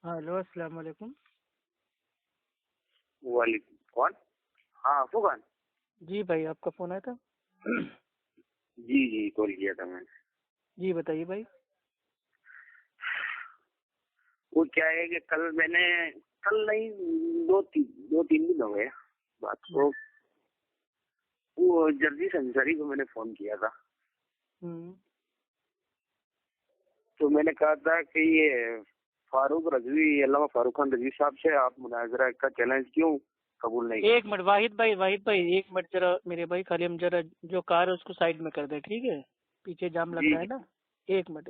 हाँ, हेलो, अस्सलाम वालेकुम। वालेकुम। कौन? हाँ फुकान। जी भाई, आपका फ़ोन आया था। जी जी, कॉल किया था मैंने। जी बताइए भाई। वो क्या है कि कल नहीं, दो तीन दिन हो गए बात हम्म। को। वो जगदीश अंसारी को मैंने फोन किया था। हम्म। तो मैंने कहा था कि ये फारूक रजवी, अल्लामा फारूक खान रजवी साहब से आप मुनाजरा का चैलेंज क्यों कबूल नहीं एक करते? मिनट, वाहिद भाई, एक मिनट जरा मेरे भाई, खाली हम जरा जो कार है उसको साइड में कर दे, ठीक है? पीछे जाम लग जी रहा है जी। ना। एक मिनट।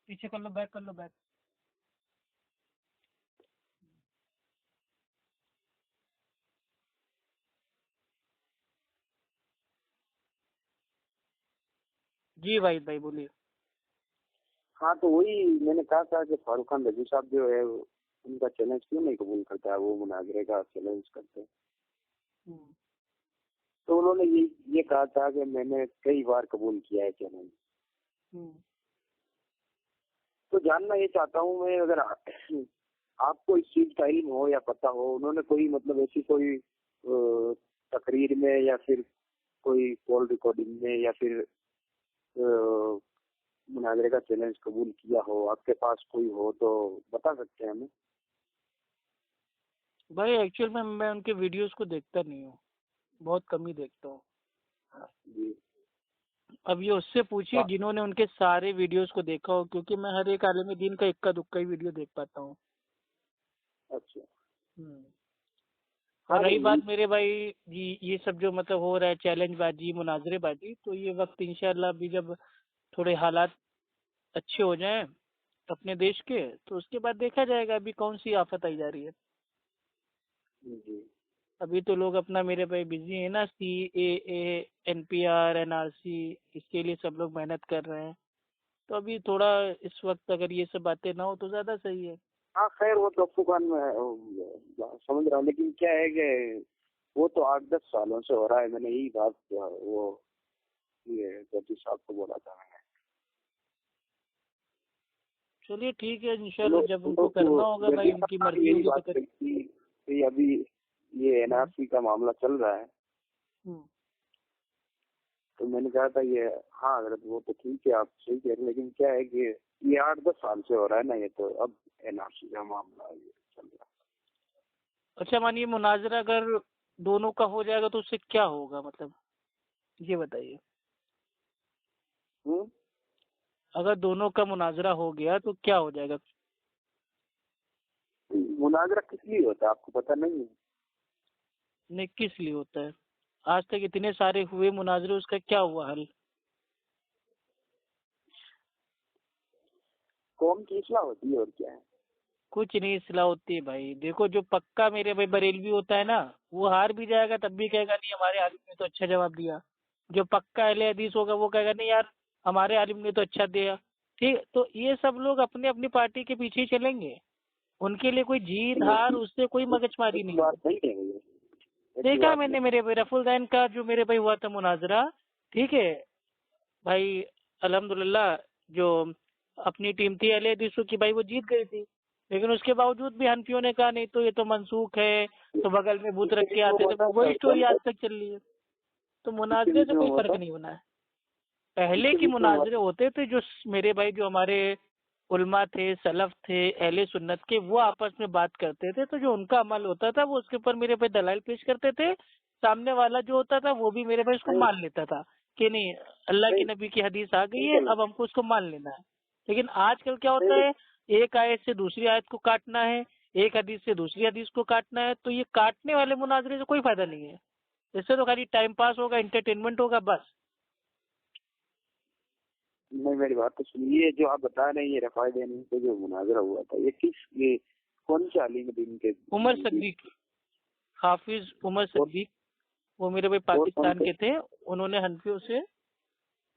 पीछे कर लो, बैक कर लो, बैक। जी वाहिद भाई बोलिए। हाँ तो वही मैंने कहा था कि फारूक खान रजवी साहब जो है उनका चैलेंज क्यों नहीं कबूल करता है, वो मुनाजरे का चैलेंज करते हैं। हम्म। तो उन्होंने ये कहा था कि मैंने कई बार कबूल किया है चैलेंज। हम्म। तो जानना ये चाहता हूँ मैं, अगर आपको इस चीज का इल्म हो या पता हो, उन्होंने कोई मतलब ऐसी कोई तकरीर में या फिर कोई कॉल रिकॉर्डिंग में या फिर मुनाजरे का चैलेंज कबूल किया हो, आपके पास कोई हो तो बता सकते हैं हमें। भाई एक्चुअल में मैं उनके वीडियोस को देखता नहीं हूँ, बहुत कम ही देखता हूँ। जी। अब ये उससे पूछिए हाँ, जिन्होंने उनके सारे वीडियोस को देखा हो, क्योंकि मैं हर एक आलिम दीन का इक्का दुक्का ही वीडियो देख पाता हूँ। अच्छा। हम्म। और हाँ रही जी। बात मेरे भाई, ये सब जो मतलब हो रहा है चैलेंज बाजी मुनाजरे बाजी, तो ये वक्त इंशाल्लाह अभी जब थोड़े हालात अच्छे हो जाएं अपने देश के, तो उसके बाद देखा जाएगा अभी कौन सी आफत आई जा रही है। जी। अभी तो लोग अपना मेरे भाई बिजी है ना, CAA, NPR, NRC, इसके लिए सब लोग मेहनत कर रहे हैं। तो अभी थोड़ा इस वक्त अगर ये सब बातें ना हो तो ज्यादा सही है। हाँ खैर, वो तो अफगान में समझ रहा हूँ, लेकिन क्या है कि वो तो 8-10 सालों से हो रहा है। मैंने यही बात वो ये जजी साहब को बोला था मैंने। चलिए ठीक है, इंशाल्लाह जब उन उनको लोग करना को होगा भाई, जजी उनकी साहब ने मर्जी यही होगी तो बात करें। कही थी कि अभी ये हम्म। एनआरसी का मामला चल रहा है। हम्म। तो मैंने कहा था ये, हाँ अगर वो तो ठीक है, आप सही कह रहे हैं, लेकिन क्या है कि ये 8-10 साल से हो रहा है ना, ये तो अब एनआरसी का मामला ये चल रहा अच्छा मानिए मुनाजरा अगर दोनों का हो जाएगा तो उससे क्या होगा, मतलब ये बताइए। है। अगर दोनों का मुनाजरा हो गया तो क्या हो जाएगा? मुनाजरा किस लिए होता है आपको पता नहीं है? नहीं, किस लिए होता है? आज तक इतने सारे हुए मुनाजरे, उसका क्या हुआ हल? कौम की इस्लाह होती है और क्या है। कुछ नहीं सलाह होती है भाई। देखो जो पक्का मेरे भाई बरेलवी होता है ना, वो हार भी जाएगा तब भी कहेगा नहीं हमारे आलिम ने तो अच्छा जवाब दिया। जो पक्का अहले हदीस होगा वो कहेगा नहीं यार, हमारे आलिम ने तो अच्छा दिया। ठीक, तो ये सब लोग अपने अपनी पार्टी के पीछे ही चलेंगे। उनके लिए कोई जीत हार ऐसी उससे कोई मगजमारी ऐसी नहीं है। बात नहीं है भैया, ऐसी देखा है बात नहीं। मैंने मेरे भाई रफुल दैन का जो मेरे भाई हुआ था मुनाजरा, ठीक है भाई, अल्हम्दुलिल्लाह। जो अपनी टीम थी अहले हदीसों की भाई, वो जीत गई थी। लेकिन उसके बावजूद भी हनफियों ने कहा नहीं तो ये तो मनसूख है, तो बगल में भूत रख इससे के क्यों आते हुआ थे, था वही स्टोरी कौन आज सा? तक चल रही है। तो इससे मुनाजरे भी से क्यों कोई हुआ फर्क था? नहीं होना है। पहले इससे की भी क्यों हुआ मुनाजरे था? होते थे जो मेरे भाई, जो हमारे उलमा थे, सलफ थे, अहले सुन्नत के, वो आपस में बात करते थे, तो जो उनका अमल होता था वो उसके ऊपर मेरे भाई दलाइल पेश करते थे। सामने वाला जो होता था वो भी मेरे भाई उसको नहीं मान लेता था कि नहीं, अल्लाह के नहीं, नबी की हदीस आ गई है, बिल्कुल अब हमको उसको मान लेना है। लेकिन आजकल क्या होता नहीं। है, एक आयत से दूसरी आयत को काटना है, एक हदीस से दूसरी हदीस को काटना है, तो ये काटने वाले मुनाजरे से कोई फायदा नहीं है। इससे तो खाली टाइम पास होगा, इंटरटेनमेंट होगा बस। नहीं, मेरी बात तो सुनिए, जो आप बता रहे हैं ये रफाई देने पे जो मुनाजरा हुआ था, ये कौन से आलिम दीन के उमर नजदीक? सद्दीक, हाफिज उमर और सद्दीक, वो मेरे भाई और कौन पाकिस्तान थे? के थे। उन्होंने हनफियों से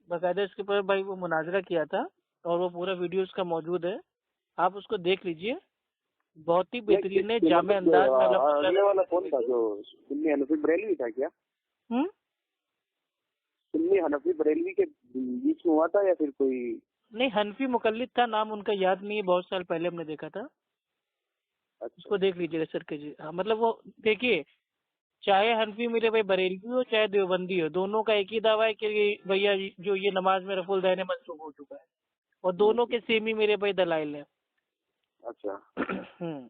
बाकायदा इसके ऊपर भाई वो मुनाजरा किया था, और वो पूरा वीडियो उसका मौजूद है, आप उसको देख लीजिए। बहुत ही नहीं बेहतरीन है, जामे मतलब जो अंदाज में अल्हम्दुलिल्लाह अगले वाला नसीहत दी कौन हुई था, थी। जो सुन्नी हनफी बरेलवी था क्या? हम्म। सुन्नी हनफी बरेलवी के बीच में हुआ था या फिर कोई? नहीं, हनफी मुकल्लिद था, नाम उनका याद नहीं है, बहुत साल पहले हमने देखा था। अच्छा। उसको देख लीजिएगा सर के जी। हाँ, मतलब वो देखिए, चाहे हनफी मेरे भाई बरेलवी हो चाहे देवबंदी हो, दोनों का एक ही दावा है कि भैया जो ये नमाज में रफुल दाने मंसूब हो चुका है, और दोनों के सेम ही मेरे भाई दलाइल है। अच्छा। हम्म।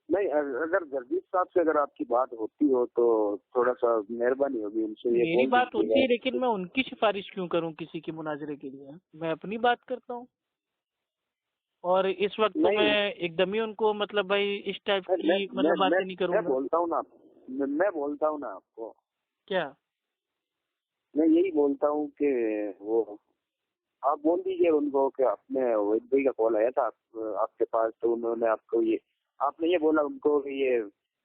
नहीं, अगर जगदीश साहब से अगर आपकी बात होती हो तो थोड़ा सा मेहरबानी होगी उनसे ये मेरी बोल बात होती है, लेकिन दीजिएगा। मैं उनकी सिफारिश क्यों करूं किसी के मुनाजरे के लिए? मैं अपनी बात करता हूं। और इस वक्त तो नहीं, मैं एकदम ही उनको मतलब भाई इस टाइप मैं की मैं मतलब मैं बातें नहीं मैं करूंगा। बोलता हूँ ना, मैं बोलता हूँ ना आपको, क्या? मैं यही बोलता हूँ कि वो आप बोल दीजिए उनको कि आपने वैद भाई का कॉल आया था आपके पास, तो उन्होंने आपको ये, आपने ये बोला उनको कि ये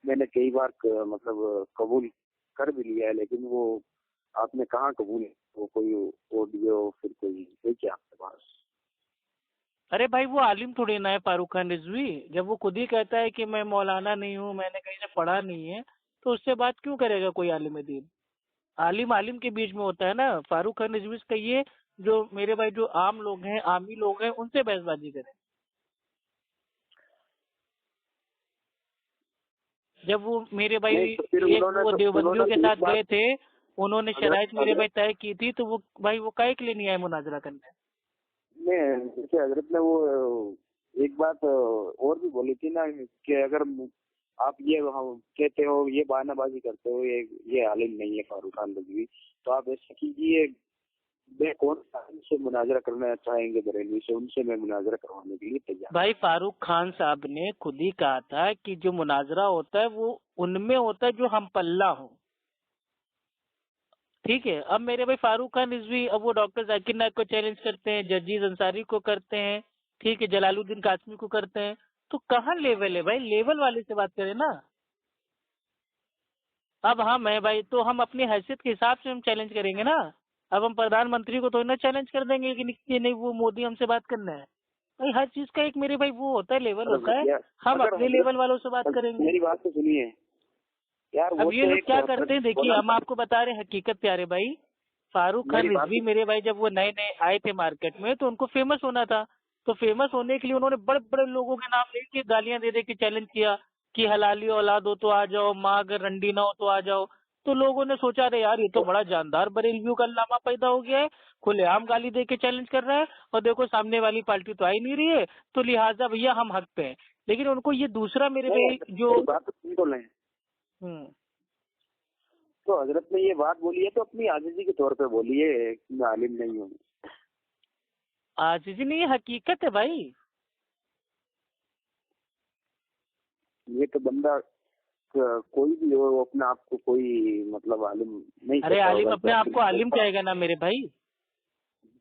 मैंने कई बार मतलब कबूल कर भी लिया है, लेकिन वो आपने कहाँ कबूल, वो कोई ऑडियो फिर कोई है क्या आपके पास? अरे भाई, वो आलिम थोड़ी ना है फारूक खान रिजवी। जब वो खुद ही कहता है कि मैं मौलाना नहीं हूँ, मैंने कहीं से पढ़ा नहीं है, तो उससे बात क्यों करेगा कोई आलिम दीन? आलिम आलिम के बीच में होता है ना। फारूक खान रिजवी से कहिए, जो मेरे भाई जो आम लोग हैं, आमी लोग हैं, उनसे बहसबाजी करें। जब वो मेरे भाई नहीं तो फिर एक वो देवबंदियों के उन्होंने साथ एक बात, गए थे, उन्होंने शराइत हजरत मेरे भाई हजरत तय की थी, तो वो भाई वो काहे के लिए नहीं आए मुनाजरा करने? ने जैसे हजरत ने वो एक बात और भी बोली थी ना कि अगर आप ये कहते हो, ये बहानाबाजी करते हो, ये आलिम नहीं है फारूक खान रजवी, तो आप ऐसा कीजिए, मैं कौन सा से मुनाजरा करना चाहेंगे बरेलवी से, उनसे मैं मुनाजरा करवाने के लिए तैयार भाई फारूक खान साहब ने खुद ही कहा था कि जो मुनाजरा होता है वो उनमें होता है जो हम पल्ला हो। ठीक है, अब मेरे भाई फारूक खान रिजवी, अब वो डॉक्टर जाकिर नायक को चैलेंज करते हैं, जजीज अंसारी को करते हैं, ठीक है, जलालुद्दीन कासमी को करते हैं। तो कहाँ लेवल है भाई? लेवल वाले से बात करें ना। अब हम है भाई, तो हम अपनी हैसियत के हिसाब से हम चैलेंज करेंगे ना। अब हम प्रधानमंत्री को तो ना चैलेंज कर देंगे कि नहीं नहीं, वो मोदी हमसे बात करना है। भाई हर चीज का एक मेरे भाई वो होता है, लेवल अरे होता है। भैया, हम अगर अपने हजरत, लेवल वालों से बात करेंगे। मेरी बात तो सुनिए यार, अब वो ये तो लोग एक क्या करते हैं, देखिए हम बोला, आपको बता रहे हैं हकीकत प्यारे भाई। फारूक खान मेरी बात रिजवी मेरे भाई जब वो नए नए आए थे मार्केट में, तो उनको फेमस होना था। तो फेमस होने के लिए उन्होंने बड़े बड़े लोगों के नाम लेके गालियां दे दे के चैलेंज किया कि हलाली औलाद हो तो आ जाओ, माँ अगर रंडी ना हो तो आ जाओ। तो लोगों ने सोचा, अरे यार ये तो बड़ा जानदार बरेलवियों का अल्लामा पैदा हो गया है, खुलेआम गाली दे के चैलेंज कर रहा है, और देखो सामने वाली पार्टी तो आ ही नहीं रही है, तो लिहाजा भैया हम हक पे हैं। लेकिन उनको ये दूसरा मेरे नहीं, भाई जो मेरी बात तो सुन तो लें। हम्म तो हजरत ने ये बात बोली है तो अपनी आजिजी के तौर पे बोली है कि मैं आलिम नहीं हूँ। आजीजी नहीं, ये हकीकत है भाई। ये तो बंदा कोई भी हो, वो अपने आप को कोई मतलब आलिम नहीं अरे कहता आलिम होगा अपने आप को आलिम क्या? कहेगा ना मेरे भाई।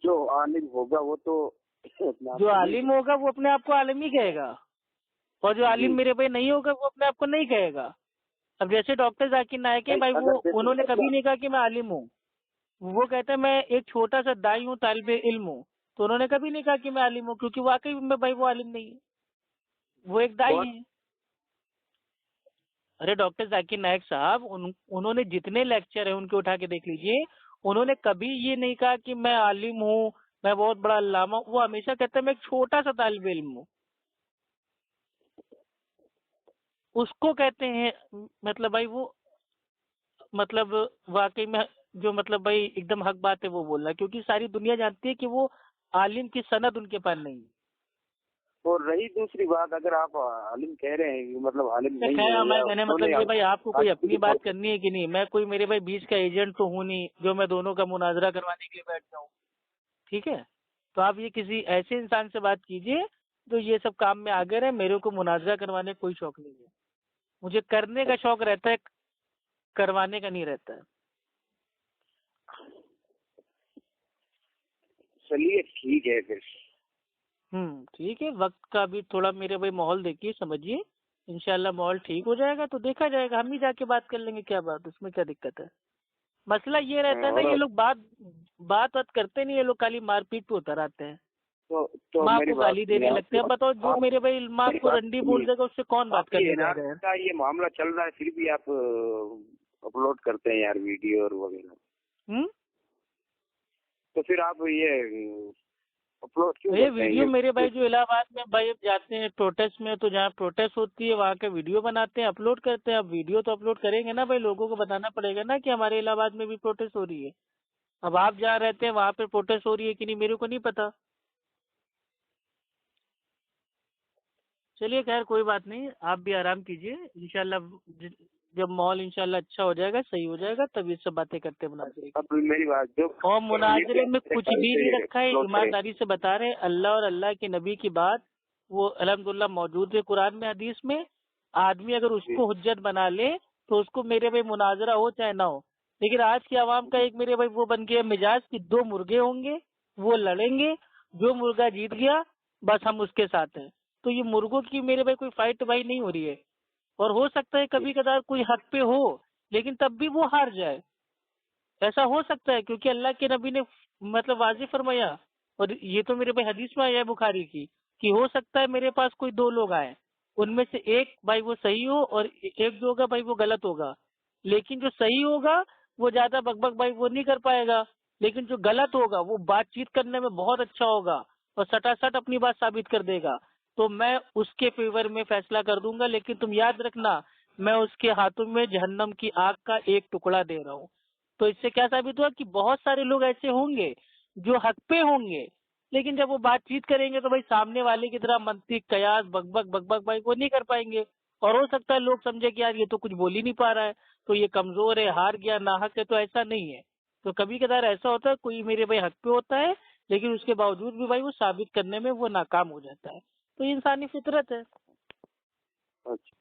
जो आलिम होगा वो तो अपने आप जो को नहीं आलिम होगा वो अपने आप को आलिम ही कहेगा, और जो जी। आलिम मेरे भाई नहीं होगा वो अपने आप को नहीं कहेगा। अब जैसे डॉक्टर जाकिर नायक है नहीं, भाई, वो अगर देखो उन्होंने कभी अपना, नहीं कहा कि मैं आलिम हूँ। वो कहते हैं मैं एक छोटा सा दाई हूँ, तालिबे इल्म हूँ। तो उन्होंने कभी नहीं कहा कि मैं आलिम हूँ, क्योंकि वाकई में भाई वो आलिम नहीं है, वो एक दाई कौन? है। अरे डॉक्टर जाकिर नायक साहब, उन्होंने जितने लेक्चर है उनके उठा के देख लीजिए, उन्होंने कभी ये नहीं कहा कि मैं आलिम हूँ, मैं बहुत बड़ा अल्लामा हूँ। वो हमेशा कहते हैं मैं एक छोटा सा तालिबे इल्म हूँ। उसको कहते हैं मतलब भाई वो मतलब वाकई में जो मतलब भाई एकदम हक बात है वो बोल रहा है, क्योंकि सारी दुनिया जानती है कि वो आलिम की सनद उनके पास नहीं है। और रही दूसरी बात, अगर आप आलिम कह रहे हैं कि मतलब आलिम मैं नहीं खैर है मैं या कहने उन्होंने मतलब ये भाई, आपको कोई आजिजी अपनी के तौर बात पे, करनी है कि नहीं? मैं कोई मेरे भाई बीच का एजेंट तो हूँ नहीं जो मैं दोनों का मुनाजरा करवाने के लिए बैठ जाऊँ। ठीक है, तो आप ये किसी ऐसे इंसान से बात कीजिए जो ये सब काम में आगे रहे। मेरे को मुनाजरा करवाने का कोई शौक नहीं है। मुझे करने का शौक रहता है, करवाने का नहीं रहता है। चलिए ठीक है फिर। ठीक है, वक्त का भी थोड़ा मेरे भाई माहौल देखिए, समझिए। इंशाल्लाह माहौल ठीक हो जाएगा तो देखा जाएगा, हम ही जाके बात कर लेंगे, क्या बात, उसमें क्या दिक्कत है? मसला ये रहता है ना, ये और लोग बात बात बात करते नहीं, ये लोग खाली मारपीट पे उतर आते हैं, तो माँ मेरी को बात गाली सुनिए देने लगते हैं। बताओ, जो आप मेरे भाई माँ मेरी को बात रंडी बोल सुनिए, देगा उससे कौन बात आप ये करने एनआर जाएगा यार? का ये मामला चल रहा है, फिर भी आप अपलोड करते हैं यार वीडियो और वगैरह। तो फिर आप ये अपलोड क्यों ये करते हैं वीडियो मेरे भाई ये? जो इलाहाबाद में भाई अब जाते हैं प्रोटेस्ट में, तो जहाँ प्रोटेस्ट होती है वहाँ के वीडियो बनाते हैं, अपलोड करते हैं। अब वीडियो तो अपलोड करेंगे ना भाई, लोगों को बताना पड़ेगा ना कि हमारे इलाहाबाद में भी प्रोटेस्ट हो रही है। अब आप जहाँ रहते हैं वहाँ पे प्रोटेस्ट हो रही है कि नहीं मेरे को नहीं पता। चलिए खैर कोई बात नहीं, आप भी आराम कीजिए। इंशाल्लाह जब माहौल इंशाल्लाह अच्छा हो जाएगा, सही हो जाएगा, तब ये सब बातें करते मुनाजरे की। अब मेरी बात जो और मुनाजरे में कुछ कल भी से नहीं रखा है, अपलोड करें। ईमानदारी से बता रहे हैं, अल्लाह और अल्लाह के नबी की बात वो अल्हम्दुलिल्लाह मौजूद है कुरान में, हदीस में। आदमी अगर जी उसको हुज्जत बना ले तो उसको मेरे भाई मुनाजरा हो चाहे ना हो। लेकिन आज की आवाम का एक मेरे भाई वो बन गया मिजाज कि दो मुर्गे होंगे, वो लड़ेंगे, जो मुर्गा जीत गया बस हम उसके साथ हैं। तो ये मुर्गों की मेरे भाई कोई फाइट भाई नहीं हो रही है। और हो सकता है कभी कदार कोई हक पे हो, लेकिन तब भी वो हार जाए, ऐसा हो सकता है। क्योंकि अल्लाह के नबी ने मतलब वाज़िह फरमाया, और ये तो मेरे भाई हदीस में आया है बुखारी की, कि हो सकता है मेरे पास कोई दो लोग आए, उनमें से एक भाई वो सही हो और एक जो होगा भाई वो गलत होगा। लेकिन जो सही होगा वो ज्यादा बकबक भाई वो नहीं कर पाएगा, लेकिन जो गलत होगा वो बातचीत करने में बहुत अच्छा होगा और सटासट अपनी बात साबित कर देगा। तो मैं उसके फेवर में फैसला कर दूंगा, लेकिन तुम याद रखना मैं उसके हाथों में जहन्नम की आग का एक टुकड़ा दे रहा हूँ। तो इससे क्या साबित हुआ कि बहुत सारे लोग ऐसे होंगे जो हक पे होंगे, लेकिन जब वो बातचीत करेंगे तो भाई सामने वाले की तरह मंतिक कयास बकबक बकबक भाई वो नहीं कर पाएंगे। और हो सकता है लोग समझे कि यार ये तो कुछ बोल ही नहीं पा रहा है, तो ये कमजोर है, हार गया, नाहक है। तो ऐसा नहीं है। तो कभी कदार ऐसा होता है कोई मेरे भाई हक पे होता है, लेकिन उसके बावजूद भी भाई वो साबित करने में वो नाकाम हो जाता है। तो ये इंसानी फितरत है। अच्छा।